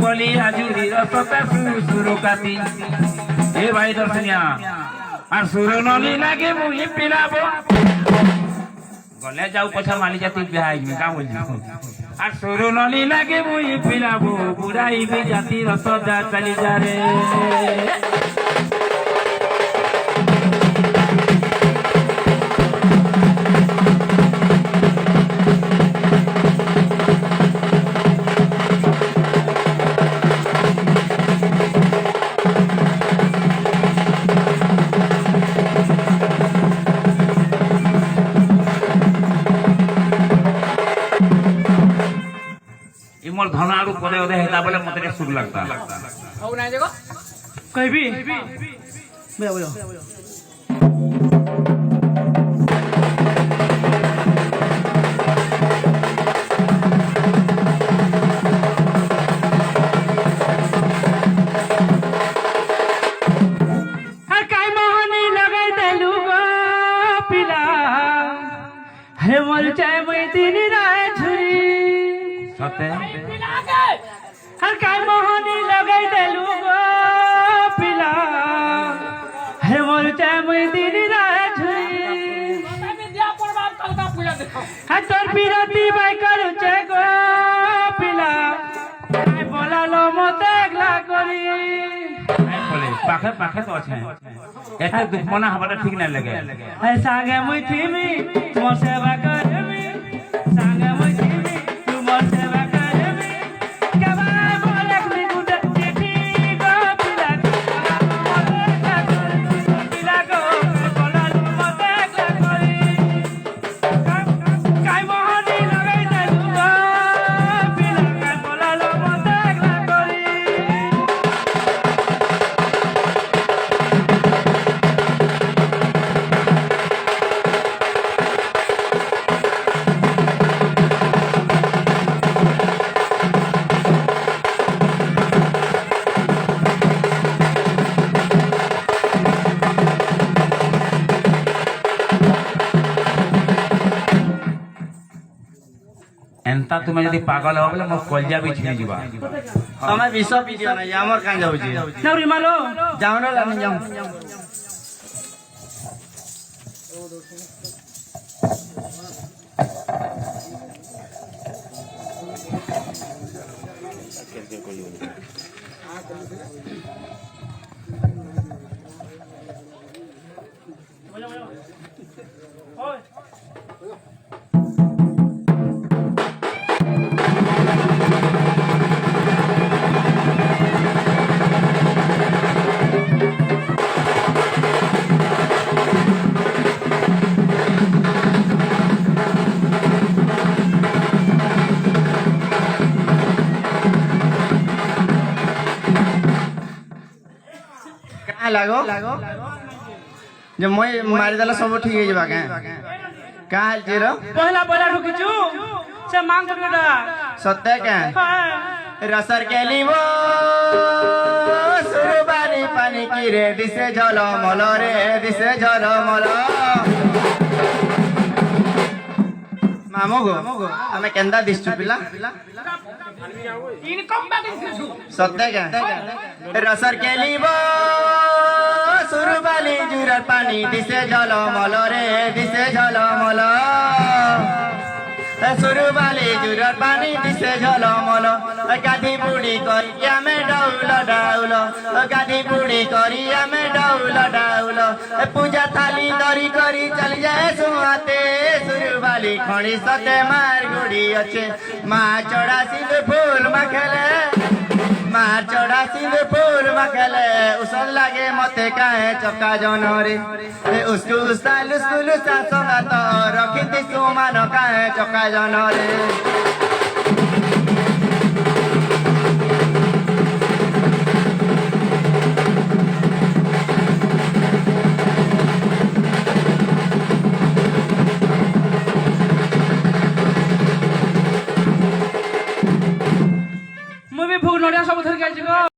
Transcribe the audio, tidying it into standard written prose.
বলি আজুরি রসতা সুর কাতি এ ভাই দর্শনিয়া আর সুর নলি লাগে মুই পিলাব গলে যাও পছা মালি জাতি বিহাই কা বলছি আর সুর নলি লাগে মুই পিলাব বুড়াইবি জাতি রসদা চালি যারে मोर धनाड़ू पदे ओदे हेता बोले मते रे सुर लगता औ नाही देखो कहबी बे बोलो हर काय मोहनी लगाई देलु गो पिला हे मोर चाय मई दिन राय झुरी सते हर काय मोहनी लगाई देलु गो पिला हे मोर चाय मई दिन राय झुरी हर तोर बिरती बाई करू चे गो पिला काय बोलालो मते एकला करी নাই বলে পাখে পাখে তো আছে এটা দুশ্মনা হবাটা ঠিক না লাগে এ সাগে মুই থিমি মোর সেবা করবি সাগে মুই থিমি তু মোর সেবা করবি কেবা বলে কি গুডে চিঠি গো পিলা পিলা গো বলালু মতে একলা করি কাই মোহনি লাগাই দেলু গো পিলা কাই বলালু মতে একলা করি एंता तुम्हें यदि पागल हो बोले मो कलजा भी छिनी जीवा समय विश्व वीडियो नहीं हमर कां जाउ छी नौरी मालो जाऊ न लानी जाऊ का लागो जे মই मारी देला सब ठीक हो जबा का हाल छी रो पहला पहला ढुकिचू से मांग बेटा सत्य का रसर के लीवो सुरबानी पानी की रे दिसे झलमल रे दिसे झलमल मामो गो हमें केंदा दिसछु पिला सत्य का रसर के लीवो सुरबाली जुरर पानी दिसे झलमल रे दिसे झलमल सुरबाली जुरर पानी दिसे झलमल गाधी बुढ़ी करिया में डाउल डाउल गाधी बुढ़ी करिया में डाउल डाउल पूजा थाली दरी करी चल जाए सुहाते सुरबाली खड़ी सते मार गुड़ी अच्छे माँ चढ़ा सिंध फूल मखले मार चढ़ा सिंध फूल मखले उसल लागे मते काहे चक्का जनरे उसको उस्ता लुस्कु लुस्ता संगा तो रखी दिसु मान काहे चक्का जनरे